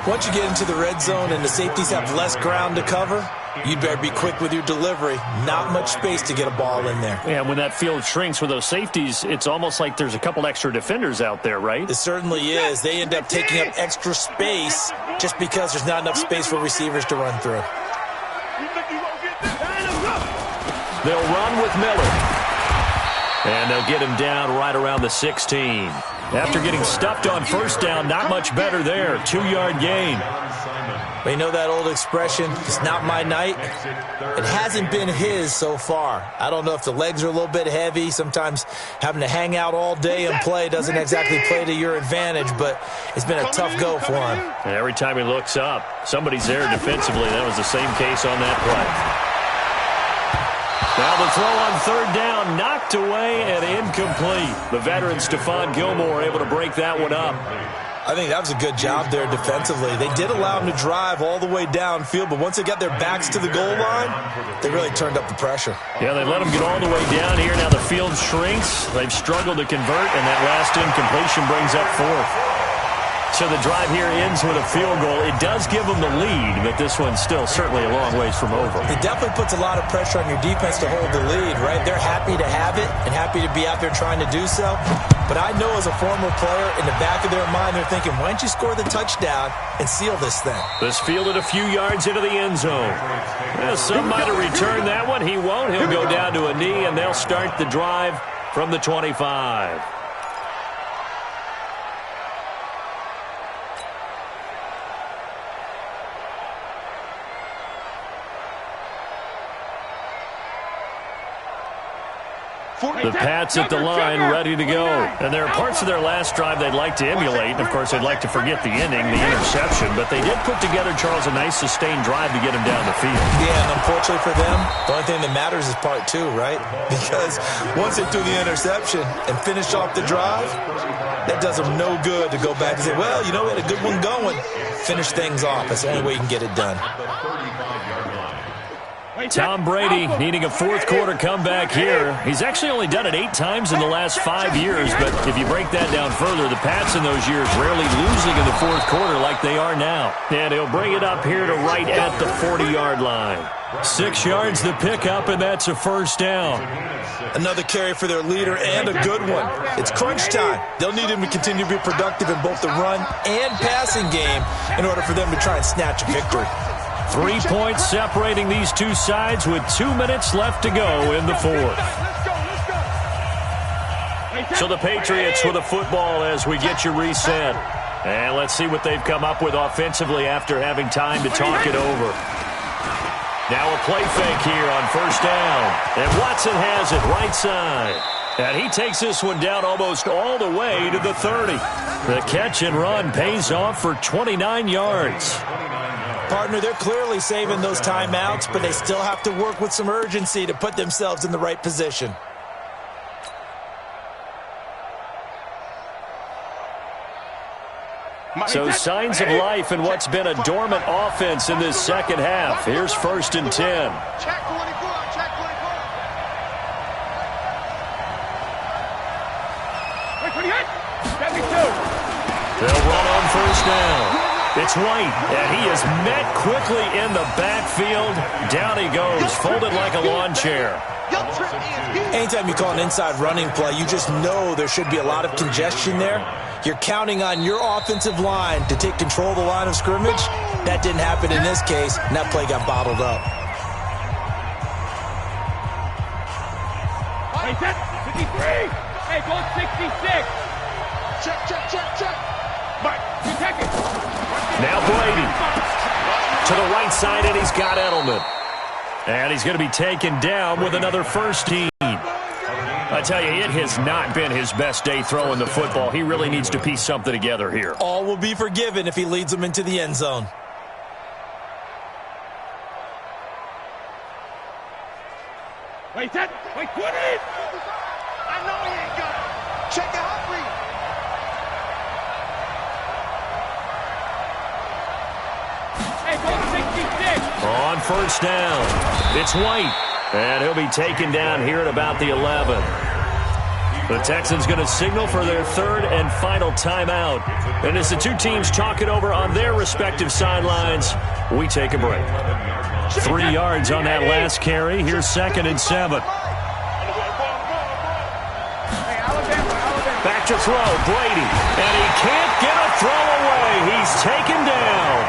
Once you get into the red zone and the safeties have less ground to cover, you better be quick with your delivery. Not much space to get a ball in there. Yeah, when that field shrinks with those safeties, it's almost like there's a couple extra defenders out there, right? It certainly is. They end up taking up extra space just because there's not enough space for receivers to run through. They'll run with Miller. And they'll get him down right around the 16. After getting stuffed on first down, not much better there. 2-yard gain. Well, you know that old expression, it's not my night? It hasn't been his so far. I don't know if the legs are a little bit heavy. Sometimes having to hang out all day and play doesn't exactly play to your advantage, but it's been a tough go for him. And every time he looks up, somebody's there defensively. That was the same case on that play. Now the throw on third down, knocked away and incomplete. The veteran Stephon Gilmore able to break that one up. I think that was a good job there defensively. They did allow him to drive all the way downfield, but once they got their backs to the goal line, they really turned up the pressure. Yeah, they let him get all the way down here. Now the field shrinks. They've struggled to convert, and that last incompletion brings up fourth. So the drive here ends with a field goal. It does give them the lead, but this one's still certainly a long ways from over. It definitely puts a lot of pressure on your defense to hold the lead, right? They're happy to have it and happy to be out there trying to do so. But I know as a former player, in the back of their mind, they're thinking, why don't you score the touchdown and seal this thing? This fielded a few yards into the end zone. Well, some might have returned that one. He won't. He'll go down to a knee, and they'll start the drive from the 25. The Pats at the line, ready to go. And there are parts of their last drive they'd like to emulate. And, of course, they'd like to forget the ending, the interception. But they did put together, Charles, a nice sustained drive to get him down the field. Yeah, and unfortunately for them, the only thing that matters is part two, right? Because once they threw the interception and finished off the drive, that does them no good to go back and say, well, you know, we had a good one going. Finish things off. That's the only way you can get it done. Tom Brady needing a fourth-quarter comeback here. He's actually only done it 8 times in the last 5 years, but if you break that down further, the Pats in those years rarely losing in the fourth quarter like they are now. And he'll bring it up here to right at the 40-yard line. 6 yards the pickup, and that's a first down. Another carry for their leader and a good one. It's crunch time. They'll need him to continue to be productive in both the run and passing game in order for them to try and snatch a victory. 3 points separating these two sides with 2 minutes left to go in the fourth. So the Patriots with the football as we get you reset. And let's see what they've come up with offensively after having time to talk it over. Now a play fake here on first down. And Watson has it right side. And he takes this one down almost all the way to the 30. The catch and run pays off for 29 yards. Partner, they're clearly saving those timeouts, but they still have to work with some urgency to put themselves in the right position. So signs of life in what's been a dormant offense in this second half. Here's 1st and 10. Check 24, check 24. Wait, 28. Got me two. They'll run on first down. It's White, and he is met quickly in the backfield. Down he goes, folded like a lawn chair. Anytime you call an inside running play, you just know there should be a lot of congestion there. You're counting on your offensive line to take control of the line of scrimmage. That didn't happen in this case, and that play got bottled up. Hey, set, 53. Hey, go 66. Check. But, protect it. Now Brady to the right side, and he's got Edelman. And he's going to be taken down with another first team. I tell you, it has not been his best day throwing the football. He really needs to piece something together here. All will be forgiven if he leads them into the end zone. Wait, set. Wait, 20. I know he ain't got it. Check the hot read. Hey, go 66. On first down, it's White. And he'll be taken down here at about the 11. The Texans going to signal for their 3rd and final timeout. And as the two teams talk it over on their respective sidelines, we take a break. 3 yards on that last carry. Here's 2nd and 7. Back to throw, Brady. And he can't get a throw away. He's taken down.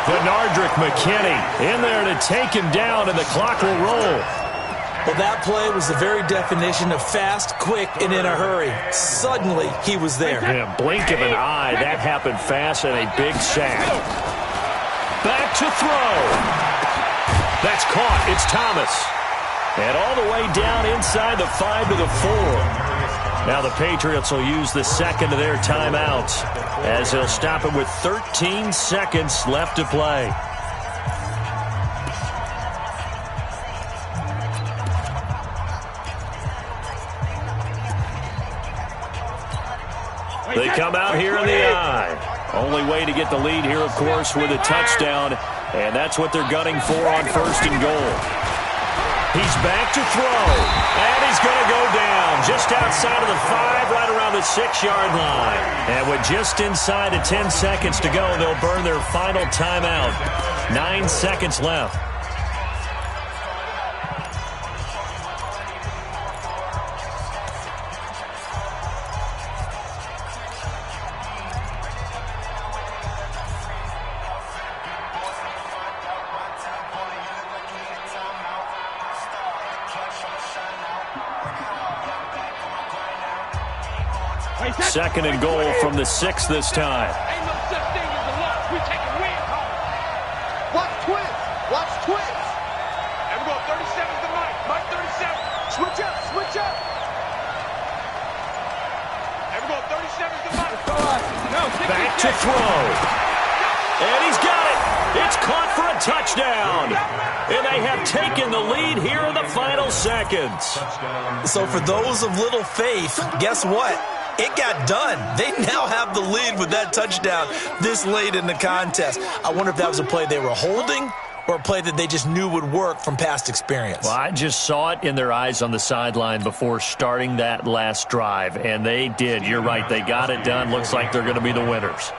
Benardrick McKinney in there to take him down, and the clock will roll. Well, that play was the very definition of fast, quick, and in a hurry. Suddenly, he was there. In a blink of an eye, that happened fast, and a big sack. Back to throw. That's caught. It's Thomas. And all the way down inside the 5 to the 4. Now the Patriots will use the second of their timeouts as they'll stop it with 13 seconds left to play. They come out here in the eye. Only way to get the lead here, of course, with a touchdown, and that's what they're gunning for on 1st and goal. He's back to throw, and he's going to go down just outside of the 5, right around the 6-yard line. And with just inside of 10 seconds to go, they'll burn their final timeout. 9 seconds left. Second and goal from the 6 this time. Ain't no such thing as a loss. We take a win home. Watch twins. Watch twins. And we go 37's to Mike. Mike 37. Switch up. And we go 37's to Mike. Back to throw. And he's got it. It's caught for a touchdown. And they have taken the lead here in the final seconds. So for those of little faith, guess what? It got done. They now have the lead with that touchdown this late in the contest. I wonder if that was a play they were holding or a play that they just knew would work from past experience. Well, I just saw it in their eyes on the sideline before starting that last drive, and they did. You're right. They got it done. Looks like they're going to be the winners.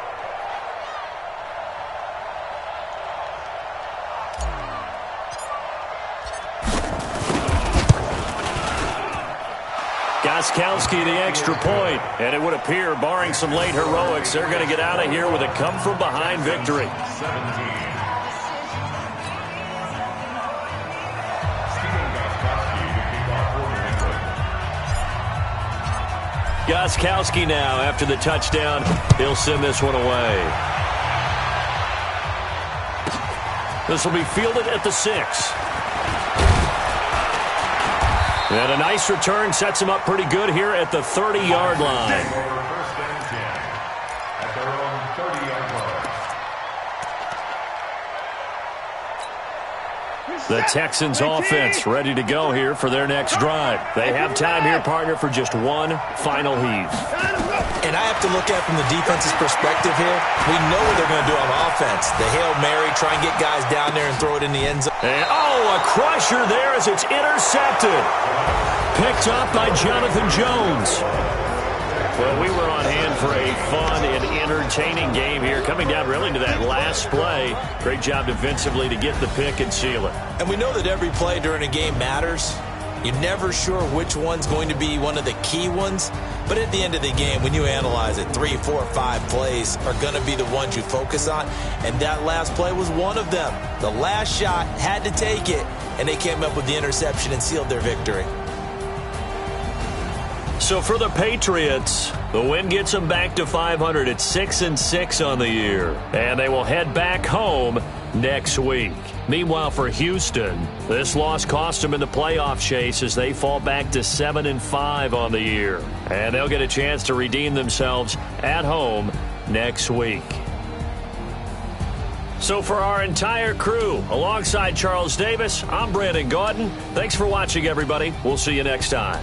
Gostkowski the extra point, and it would appear, barring some late heroics, they're going to get out of here with a come-from-behind victory. Gostkowski now, after the touchdown, he'll send this one away. This will be fielded at the 6. And a nice return sets him up pretty good here at the 30-yard line. First and 10 at their own 30-yard line. The Texans offense ready to go here for their next drive. They have time here, partner, for just one final heave. And I have to look at it from the defense's perspective here. We know what they're going to do on offense. The Hail Mary, try and get guys down there and throw it in the end zone. And, a crusher there as it's intercepted. Picked up by Jonathan Jones. Well, we were on hand for a fun and entertaining game here, coming down really to that last play. Great job defensively to get the pick and seal it. And we know that every play during a game matters. You're never sure which one's going to be one of the key ones. But at the end of the game, when you analyze it, 3, 4, 5 plays are going to be the ones you focus on. And that last play was one of them. The last shot had to take it, and they came up with the interception and sealed their victory. So for the Patriots, the win gets them back to 500 at 6-6 on the year. And they will head back home next week. Meanwhile, for Houston, this loss cost them in the playoff chase as they fall back to 7-5 on the year. And they'll get a chance to redeem themselves at home next week. So for our entire crew, alongside Charles Davis, I'm Brandon Gaudin. Thanks for watching, everybody. We'll see you next time.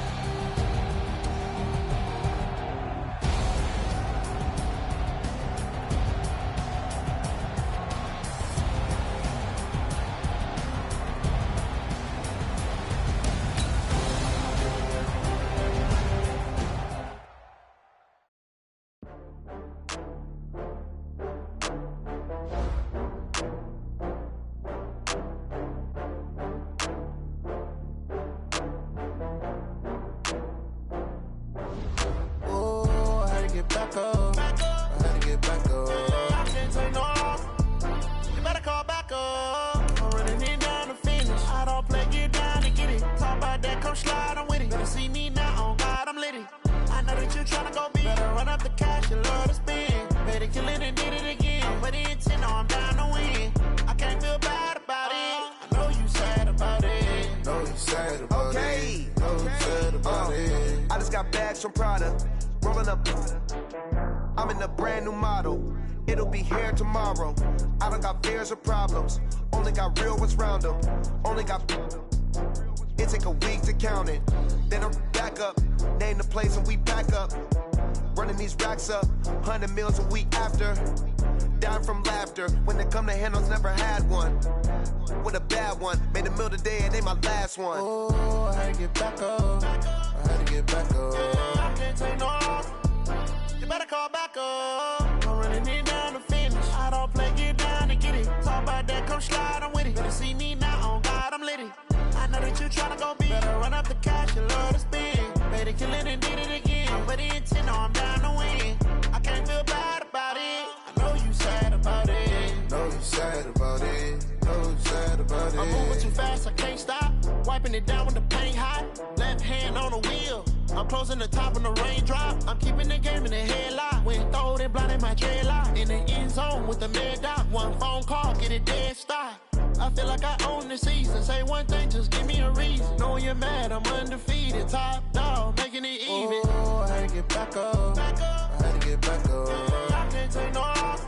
Some product, rolling up. I'm in a brand new model. It'll be here tomorrow. I don't got fears or problems. Only got real ones round them. Only got. It take a week to count it. Then I'm back up. Name the place and we back up. Running these racks up. 100 meals a week after. Dying from laughter. When it come to handles, never had one. With a bad one. Made a meal today and they my last one. Oh, I had to get back up. I had to get back up. I can't take no off. You better call back up. I'm running it down to finish. I don't play, get down to get it. Talk about that, come slide, I'm with it. Better see me now, on God, I'm litty. I know that you tryna go big. Better run up the cash, you love to spend. Better kill it and did it again. But the intent, no, I'm down to win. I can't feel bad about it. I know you sad about it. Know you sad about it. Know you sad about it. I'm moving too fast, I can't stop. Wiping it down when the paint hot. Left hand on the wheel. I'm closing the top on the raindrop. I'm keeping the game in the headlock. When throwed and blinded my dreadlock. In the end zone with the mad dot. One phone call, get it dead stop. I feel like I own the season. Say one thing, just give me a reason. Knowing you're mad, I'm undefeated. Top dog, making it even. Oh, I had to get back up. I had to get back up. I can't take no off.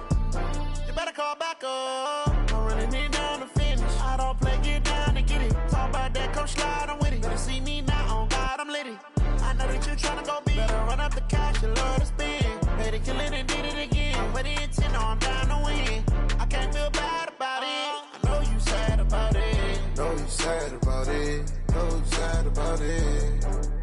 You better call back up. I'm running it down to finish. I don't play, get down to get it. Talk about that, come slide, I'm with it. Better see me now, on God, I'm litty. I know that you tryna go big. Better run up the cash, you love to spend. Better kill it and did it again. But the intent, no, I'm down to win. I can't feel bad about it. I know you sad about it. Know you sad about it. Know you sad about it.